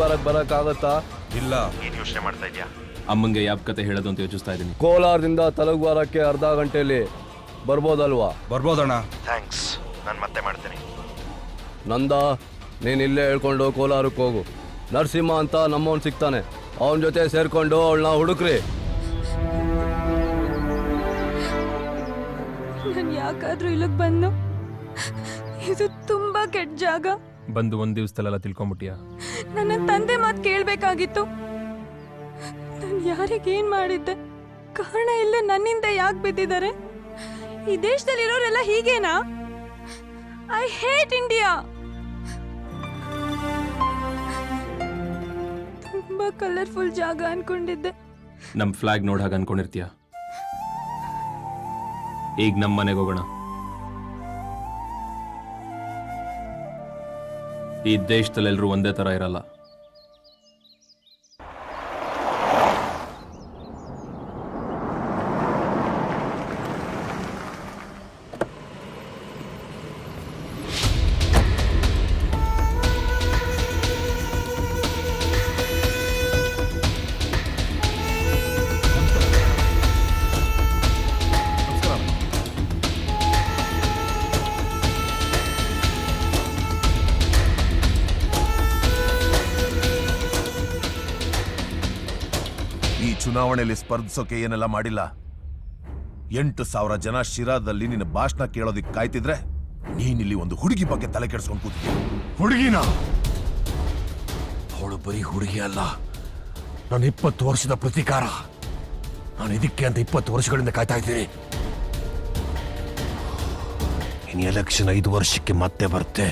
ಬರಕ್ಕಾಗತ್ತಾ? ಇಲ್ಲ. ಏನ್ ಯೋಚನೆ ಮಾಡ್ತಾ ಇದ್ಯಾ? ಅಮ್ಮಂಗೆ ಯಾವ ಕತೆ ಹೇಳೋದು ಅಂತ ಯೋಚಿಸ್ತಾ ಇದ್ದೀನಿ. ಕೋಲಾರದಿಂದ ತಲಗವಾರಕ್ಕೆ ಅರ್ಧ ಗಂಟೆಯಲ್ಲಿ ಬರ್ಬೋದಲ್ವಾ? ಬರ್ಬೋದಣ್ಣ. ಥ್ಯಾಂಕ್ಸ್, ನಾನು ಮತ್ತೆ ಮಾಡ್ತೀನಿ. ನಂದ, ನೀನು ಇಲ್ಲೇ ಹೇಳ್ಕೊಂಡು ಕೋಲಾರಕ್ಕೆ ಹೋಗು. ನರಸಿಂಹ ಅಂತ ನಮ್ಮವನ್ ಸಿಗ್ತಾನೆ, ಅವನ ಜೊತೆ ಸೇರ್ಕೊಂಡು ಅವಳನ್ನ ಹುಡುಕ್ರಿ. ನಾನು ಯಾಕಾದ್ರೂ ಇಲ್ಲಿಗೆ ಬಂದು? ಇದು ತುಂಬಾ ಕೆಟ್ಟ ಜಾಗ. ಬಂದು ಒಂದ್ ದಿವಸದಲ್ಲೆಲ್ಲ ತಿಳ್ಕೊಂಬಿಟ್ಟಿಯಾ? ನನ್ನ ತಂದೆ ಮಾತು ಕೇಳಬೇಕಾಗಿತ್ತು. ನಾನು ಯಾರಿಗೇನ್ ಮಾಡಿದ್ದೆ? ಕಾರಣ ಇಲ್ಲ ನನ್ನಿಂದ ಯಾಕೆ ಬಿದ್ದಿದ್ದಾರೆ? ಈ ದೇಶದಲ್ಲಿರೋರೆಲ್ಲ ಹೀಗೇನಾ? I hate India. ತುಂಬಾ ಕಲರ್ಫುಲ್ ಜಾಗ ಅನ್ಕೊಂಡಿದ್ದೆ. ನಮ್ ಫ್ಲಾಗ್ ನೋಡ್ ಹಾಗೆ ಅನ್ಕೊಂಡಿರ್ತೀಯ? ಈಗ ನಮ್ಮ ಮನೆಗೆ ಹೋಗೋಣ. ಈ ದೇಶದಲ್ಲೆಲ್ಲರೂ ಒಂದೇ ತರ ಇರಲ್ಲ. ಈ ಚುನಾವಣೆಯಲ್ಲಿ ಸ್ಪರ್ಧಿಸೋಕೆ ಏನೆಲ್ಲ ಮಾಡಿಲ್ಲ. 8,000 ಜನ ಶಿರಾದಲ್ಲಿ ನಿನ್ನ ಭಾಷಣ ಕೇಳೋದಿಕ್ ಕಾಯ್ತಿದ್ರೆ ನೀನಿಲ್ಲಿ ಒಂದು ಹುಡುಗಿ ಬಗ್ಗೆ ತಲೆ ಕೆಡಿಸ್ಕೊಂಡು ಕೂತಿದ್ಯ. ಹುಡುಗಿನ? ಅವಳು ಬರೀ ಹುಡುಗಿ ಅಲ್ಲ, ನಾನು 20 ವರ್ಷದ ಪ್ರತೀಕಾರ. ನಾನು ಇದಕ್ಕೆ ಅಂತ 20 ವರ್ಷಗಳಿಂದ ಕಾಯ್ತಾ ಇದ್ದೀನಿ. ಇನ್ನು ಎಲೆಕ್ಷನ್ 5 ವರ್ಷಕ್ಕೆ ಮತ್ತೆ ಬರುತ್ತೆ.